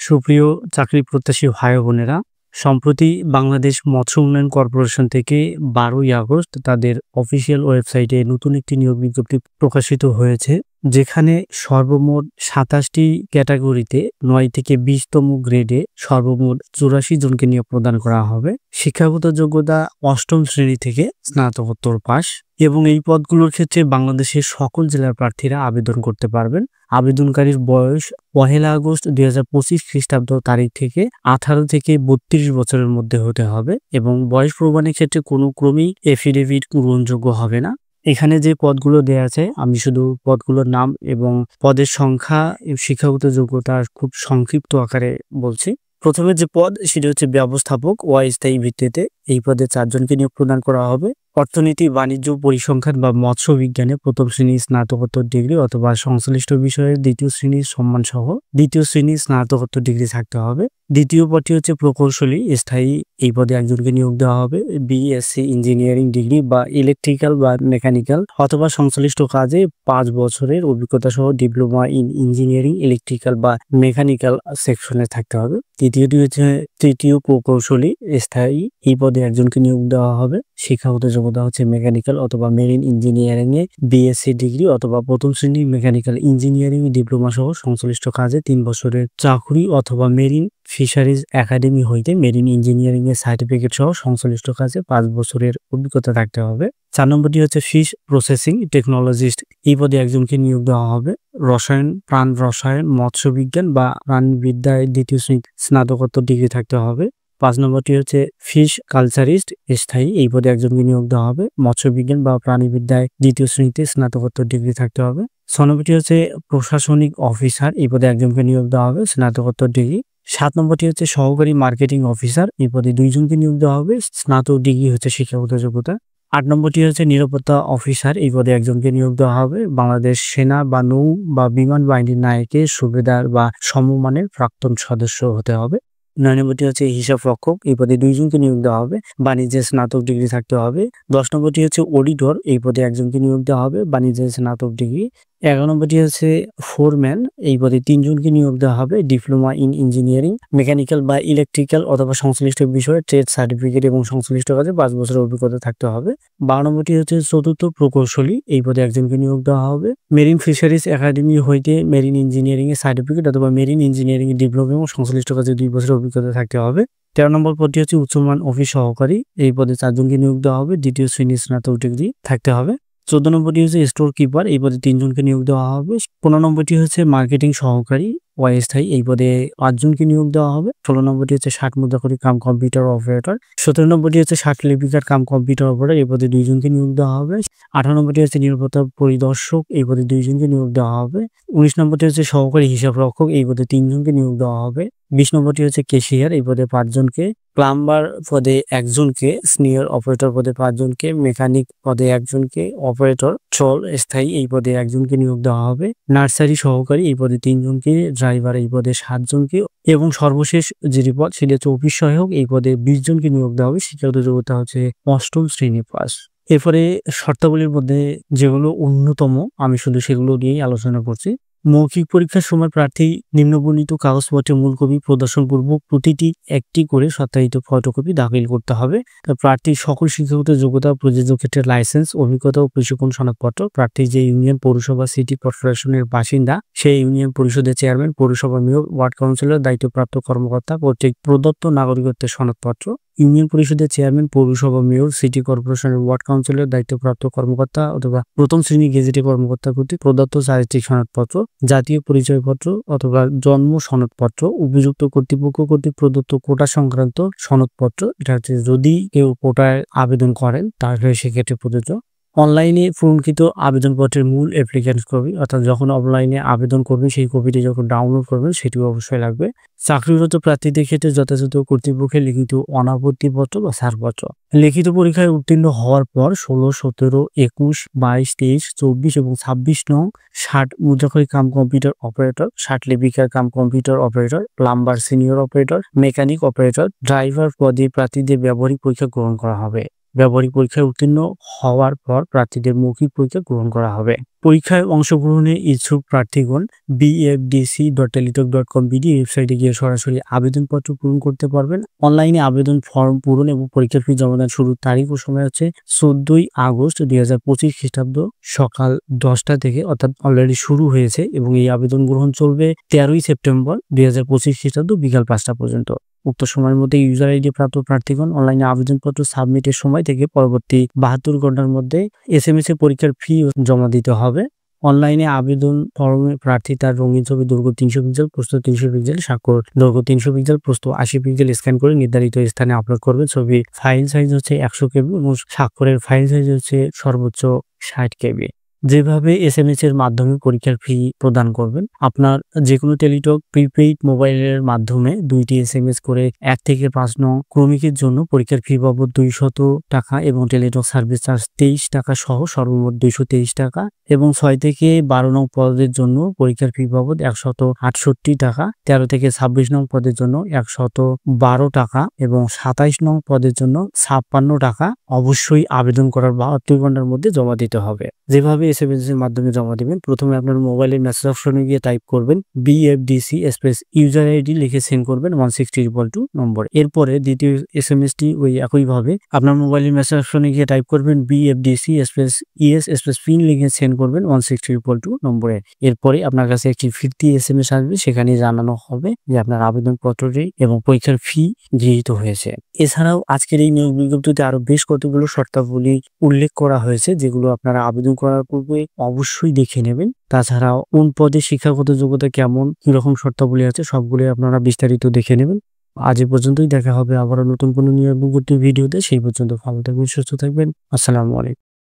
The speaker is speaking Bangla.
সুপ্রিয় চাকরি প্রত্যাশী ভাই ও বোনেরা, সম্প্রতি বাংলাদেশ মৎস্য উন্নয়ন কর্পোরেশন থেকে ১২ই আগস্ট তাদের অফিসিয়াল ওয়েবসাইটে নতুন একটি নিয়োগ বিজ্ঞপ্তি প্রকাশিত হয়েছে, যেখানে সর্বমোট ২৭টি ক্যাটাগরিতে ৯ থেকে ২০তম গ্রেডে সর্বমোট ৮৪ জনকে নিয়োগ প্রদান করা হবে। শিক্ষাগত যোগ্যতা ৮ম শ্রেণী থেকে স্নাতকোত্তর পাস এবং এই পদগুলোর ক্ষেত্রে বাংলাদেশের সকল জেলার প্রার্থীরা আবেদন করতে পারবেন। আবেদনকারীর বয়স ১ আগস্ট ২০২৫ খ্রিস্টাব্দ তারিখ থেকে ১৮ থেকে ৩২ বছরের মধ্যে হতে হবে এবং বয়স প্রমাণের ক্ষেত্রে কোনো ক্রমেই এফিডেভিট গ্রহণযোগ্য হবে না। এখানে যে পদগুলো দেয়া আছে, আমি শুধু পদগুলোর নাম এবং পদের সংখ্যা, শিক্ষাগত যোগ্যতার খুব সংক্ষিপ্ত আকারে বলছি। প্রথমে যে পদ সেটি হচ্ছে ব্যবস্থাপক অস্থায়ী ভিত্তিতে। এই পদে ৪ জনকে নিয়োগ প্রদান করা হবে। অর্থনীতি, বাণিজ্য, পরিসংখ্যান বা মৎস্য বিজ্ঞানে প্রথম শ্রেণী স্নাতকোত্তর ডিগ্রি অথবা সংশ্লিষ্ট বিষয়ের দ্বিতীয় শ্রেণীর সম্মান সহ দ্বিতীয় শ্রেণীর স্নাতকোত্তর ডিগ্রি থাকতে হবে। দ্বিতীয় পদটি হচ্ছে প্রকৌশলী স্থায়ী। এই পদে একজনকে নিয়োগ দেওয়া হবে বিএসসি ইঞ্জিনিয়ারিং ডিগ্রি বা ইলেকট্রিক্যাল বা মেকানিক্যাল অথবা সংশ্লিষ্ট কাজে ৫ বছরের অভিজ্ঞতা সহ ডিপ্লোমা ইন ইঞ্জিনিয়ারিং ইলেকট্রিক্যাল বা মেকানিক্যাল সেকশনে থাকতে হবে। তৃতীয়টি হচ্ছে তৃতীয় প্রকৌশলী স্থায়ী। এই পদে একজনকে নিয়োগ দেওয়া হবে। শিক্ষাগত যোগ্যতা হচ্ছে মেকানিক্যাল অথবা মেরিন ইঞ্জিনিয়ারিং এ বিএসসি ডিগ্রি অথবা প্রথম শ্রেণী মেকানিক্যাল ইঞ্জিনিয়ারিং ডিপ্লোমা সহ সংশ্লিষ্ট কাজে ৩ বছরের চাকরি অথবা মেরিন ফিশারিজ একাডেমি হইতে মেরিন ইঞ্জিনিয়ারিং এর সার্টিফিকেট সহ সংশ্লিষ্ট কাজে ৫ বছরের অভিজ্ঞতা থাকতে হবে। ৪ নম্বরটি হচ্ছে ফিশ প্রসেসিং টেকনোলজিস্ট। এই পদে একজনকে নিয়োগ দেওয়া হবে। রসায়ন, প্রাণ রসায়ন, মৎস্য বিজ্ঞান বা প্রাণবিদ্যায় দ্বিতীয় শ্রেণী স্নাতকোত্তর ডিগ্রি থাকতে হবে। ৫ নম্বরটি হচ্ছে ফিশ কালচারিস্ট স্থায়ী। এই পদে একজনকে নিয়োগ দেওয়া হবে। মৎস্য বিজ্ঞান বা প্রাণীবিদ্যায় দ্বিতীয় শ্রেণীতে স্নাতকোত্তর ডিগ্রি থাকতে হবে। ৬ নম্বরটি হচ্ছে প্রশাসনিক অফিসার। এই পদে একজনকে নিয়োগ দেওয়া হবে, স্নাতকোত্তর ডিগ্রি। ৭ নম্বরটি হচ্ছে সহকারী মার্কেটিং অফিসার। এই পদে ২ জনকে নিয়োগ দেওয়া হবে, স্নাতক ডিগ্রি হচ্ছে শিক্ষাগত যোগ্যতা। ৮ নম্বরটি হচ্ছে নিরাপত্তা অফিসার। এই পদে একজনকে নিয়োগ দেওয়া হবে। বাংলাদেশ সেনা বা নৌ বা বিমান বাহিনীর নায়কের সুবেদার বা সমমানের প্রাক্তন সদস্য হতে হবে। ৯ নম্বরটি হচ্ছে হিসাব রক্ষক। এই পদে ২ জনকে নিয়োগ দেওয়া হবে, বাণিজ্যে স্নাতক ডিগ্রি থাকতে হবে। ১০ নম্বরটি হচ্ছে অডিটর। এই পদে একজনকে নিয়োগ দেওয়া হবে, বাণিজ্যে স্নাতক ডিগ্রি। ১১ নম্বরটি হচ্ছে ফোরম্যান। এই পদে ৩ জনকে নিয়োগ দেওয়া হবে, ডিপ্লোমা ইন ইঞ্জিনিয়ারিং মেকানিক্যাল বা ইলেকট্রিক্যাল অথবা সংশ্লিষ্ট বিষয়ে ট্রেড সার্টিফিকেট এবং সংশ্লিষ্ট কাজে ৫ বছরের অভিজ্ঞতা থাকতে হবে। ১২ নম্বরটি হচ্ছে চতুর্থ প্রকৌশলী। এই পদে একজনকে নিয়োগ দেওয়া হবে। মেরিন ফিশারিজ একাডেমি হইতে মেরিন ইঞ্জিনিয়ারিং এর সার্টিফিকেট অথবা মেরিন ইঞ্জিনিয়ারিং এর ডিপ্লোমা এবং সংশ্লিষ্ট কাজে ২ বছরের অভিজ্ঞতা থাকতে হবে। ১৩ নম্বর পদটি হচ্ছে উচ্চমান অফিস সহকারী। এই পদে ৪ জনকে নিয়োগ দেওয়া হবে, দ্বিতীয় শ্রেণীর স্নাতক ডিগ্রি থাকতে হবে। ১৪ নম্বরটি হচ্ছে স্টোর কিপার। এই পদে ৩ জনকে নিয়োগ দেওয়া হবে। ১৫ নম্বরটি হচ্ছে মার্কেটিং সহকারী অস্থায়ী। এই পদে ৫ জনকে নিয়োগ দেওয়া হবে। ১৬ নম্বরটি হচ্ছে ৬০ মুদ্রাক্ষরিক কাম কম্পিউটার অপারেটর। ১৭ নম্বরটি হচ্ছে ৬০ লিপিকার কাম কম্পিউটার অপারেটর। এই পদে ২ জনকে নিয়োগ দেওয়া হবে। ১৮ নম্বরটি হচ্ছে নিরাপত্তা পরিদর্শক। এই পদে ২ জনকে নিয়োগ দেওয়া হবে। ১৯ নম্বরটি হচ্ছে সহকারী হিসাব রক্ষক। এই পদে ৩ জনকে নিয়োগ দেওয়া হবে। ২০ নম্বরটি হচ্ছে ক্যাশিয়ার। এই পদে ৫ জনকে। প্লাম্বার পদে ১ জনকে। সিনিয়র অপারেটর পদে ৫ জনকে। মেকানিক পদে 1 জনকে। অপারেটর চল স্থায়ী। এই পদে ১ জনকে নিয়োগ দেওয়া হবে। নার্সারি সহকারী। এই পদে ৩ জনকে। ড্রাইভার এই পদে ৭ জনকে এবং সর্বশেষ যেটি পদ সেটি হচ্ছে অফিস সহায়ক। এই পদে ২০ জনকে নিয়োগ দেওয়া হবে। শিক্ষাগত যোগ্যতা হচ্ছে ৮ম শ্রেণী পাস। এরপরে শর্তাবলীর মধ্যে যেগুলো অন্যতম, আমি শুধু সেগুলো নিয়েই আলোচনা করছি। মৌখিক পরীক্ষার সময় প্রার্থী নিম্নবর্ণিত কাগজপত্রে মূল কপি প্রদর্শনপূর্বক প্রতিটি একটি করে সত্যায়িত ফটোকপি দাখিল করতে হবে। প্রার্থীর সকল শিক্ষাগত যোগ্যতা, প্রযোজ্য ক্ষেত্রে লাইসেন্স, অভিজ্ঞতা ও প্রশিক্ষণ সনদপত্র। প্রার্থী যে ইউনিয়ন, পৌরসভা, সিটি কর্পোরেশনের বাসিন্দা সেই ইউনিয়ন পরিষদের চেয়ারম্যান, পৌরসভা মেয়র, ওয়ার্ড কাউন্সিলর, দায়িত্বপ্রাপ্ত কর্মকর্তা কর্তৃক প্রদত্ত নাগরিকত্বের সনদপত্র। ইউনিয়ন পরিষদের চেয়ারম্যান, পৌরসভা মেয়র, সিটি কর্পোরেশনের ওয়ার্ড কাউন্সিলর, দায়িত্বপ্রাপ্ত কর্মকর্তা অথবা প্রথম শ্রেণী গেজেটেড কর্মকর্তা কর্তৃক প্রদত্ত চারিত্রিক সনদপত্র, জাতীয় পরিচয়পত্র অথবা জন্ম সনদপত্র, উপযুক্ত কর্তৃপক্ষ কর্তৃক প্রদত্ত কোটা সংক্রান্ত সনদপত্র। এটা হচ্ছে যদি কেউ কোটায় আবেদন করেন তাহলে সেক্ষেত্রে প্রযোজ্য। অনলাইনে পূরণকৃত আবেদনপত্রের মূল অ্যাপ্লিকেন্ট কপি, অর্থাৎ যখন অনলাইনে আবেদন করবেন সেই কপিটি যখন ডাউনলোড করবেন সেটিও অবশ্যই লাগবে। চাকরিরত প্রার্থীদের ক্ষেত্রে যথাযথ কর্তৃপক্ষের লিখিত অনাপত্তিপত্র বা ছাড়পত্র। লিখিত পরীক্ষায় উত্তীর্ণ হওয়ার পর ১৬, ১৭, ২১, ২২, ২৩, ২৪ এবং ২৬ নং ৬০ মুদ্রাক্ষরিক কাম কম্পিউটার অপারেটর, ৬০ লিপিকার cum computer operator, plumber, senior operator, mechanic operator, driver পদে প্রার্থীদের ব্যবহারিক পরীক্ষা গ্রহণ করা হবে। ব্যবহারিক পরীক্ষায় উত্তীর্ণ হওয়ার পর প্রার্থীদের মৌখিক পরীক্ষা গ্রহণ করা হবে। পরীক্ষায় অংশগ্রহণে ইচ্ছুক প্রার্থীগণ bfdc.teletalk.com/bd ওয়েবসাইটে গিয়ে সরাসরি আবেদনপত্র পূরণ করতে পারবেন। অনলাইনে আবেদন ফর্ম পূরণ এবং পরীক্ষার ফি জমাদান শুরুর তারিখ ও সময় হচ্ছে 14ই আগস্ট 2025 খ্রিস্টাব্দ সকাল 10টা থেকে, অর্থাৎ অলরেডি শুরু হয়েছে এবং এই আবেদন গ্রহণ চলবে 13ই সেপ্টেম্বর 2025 খ্রিস্টাব্দ বিকাল 5টা পর্যন্ত। উক্ত সময়ের মধ্যে ইউজার আইডি প্রাপ্ত প্রার্থীগণ অনলাইনে আবেদনপত্র সাবমিটের সময় থেকে পরবর্তী 72 ঘন্টার মধ্যে SMS এ পরীক্ষার ফি জমা দিতে হবে। অনলাইনে আবেদন ফর্মে প্রার্থী তার রঙিন ছবি দৈর্ঘ্য 300 পিক্সেল, প্রস্থ 300 পিক্সেল, স্বাক্ষর দৈর্ঘ্য 300 পিক্সেল, প্রস্থ 80 পিক্সেল স্ক্যান করে নির্ধারিত স্থানে আপলোড করবেন। ছবি ফাইল সাইজ হচ্ছে 100 KB এবং স্বাক্ষরের ফাইল সাইজ হচ্ছে সর্বোচ্চ 60 KB। যেভাবে SMS এর মাধ্যমে পরীক্ষার ফি প্রদান করবেন, আপনার যেকোনো টেলিটক প্রিপেইড মোবাইলের মাধ্যমে 2টি SMS করে 1 থেকে 5 নং ক্রমিকের জন্য পরীক্ষার ফি বাবদ 200 টাকা এবং টেলিটক সার্ভিস চার্জ 23 টাকা সহ সর্বমোট 223 টাকা এবং 6 থেকে 12 নং পদের জন্য পরীক্ষার ফি বাবদ 168 টাকা, 13 থেকে 26 নং পদের জন্য 112 টাকা এবং 27 নং পদের জন্য 56 টাকা অবশ্যই আবেদন করার 72 ঘন্টার মধ্যে জমা দিতে হবে। যেভাবে SMS এর মাধ্যমে জমা দিবেন, প্রথমে আপনার মোবাইলের মেসেজ অপশনে গিয়ে টাইপ করবেন BFDC স্পেস ইউজার আইডি লিখে সেন্ড করবেন 16022 নম্বরে। এরপরে দ্বিতীয় SMS-টি ওই একইভাবে আপনার মোবাইলের মেসেজ অপশনে গিয়ে টাইপ করবেন BFDC space ES space pin লিখে সেন্ড করবেন 16022 নম্বরে। এরপরে আপনার কাছে একটি ফিরতি SMS আসবে, সেখানে জানানো হবে যে আপনার আবেদনপত্রটি এবং পরীক্ষার ফি গৃহীত হয়েছে। এছাড়াও আজকের এই নিয়োগ বিজ্ঞপ্তিতে আরো বেশ কতগুলো শর্তাবলী উল্লেখ করা হয়েছে, যেগুলো আপনারা আবেদন করার পূর্বে অবশ্যই দেখে নেবেন। তাছাড়াও কোন পদে শিক্ষাগত যোগ্যতা কেমন, কিরকম শর্তাবলী আছে, সবগুলো আপনারা বিস্তারিত দেখে নেবেন। আজ এ পর্যন্তই, দেখা হবে আবারও নতুন কোনো নিয়োগ বিজ্ঞপ্তির ভিডিওতে। সেই পর্যন্ত ভালো থাকবেন, সুস্থ থাকবেন। আসসালামু আলাইকুম।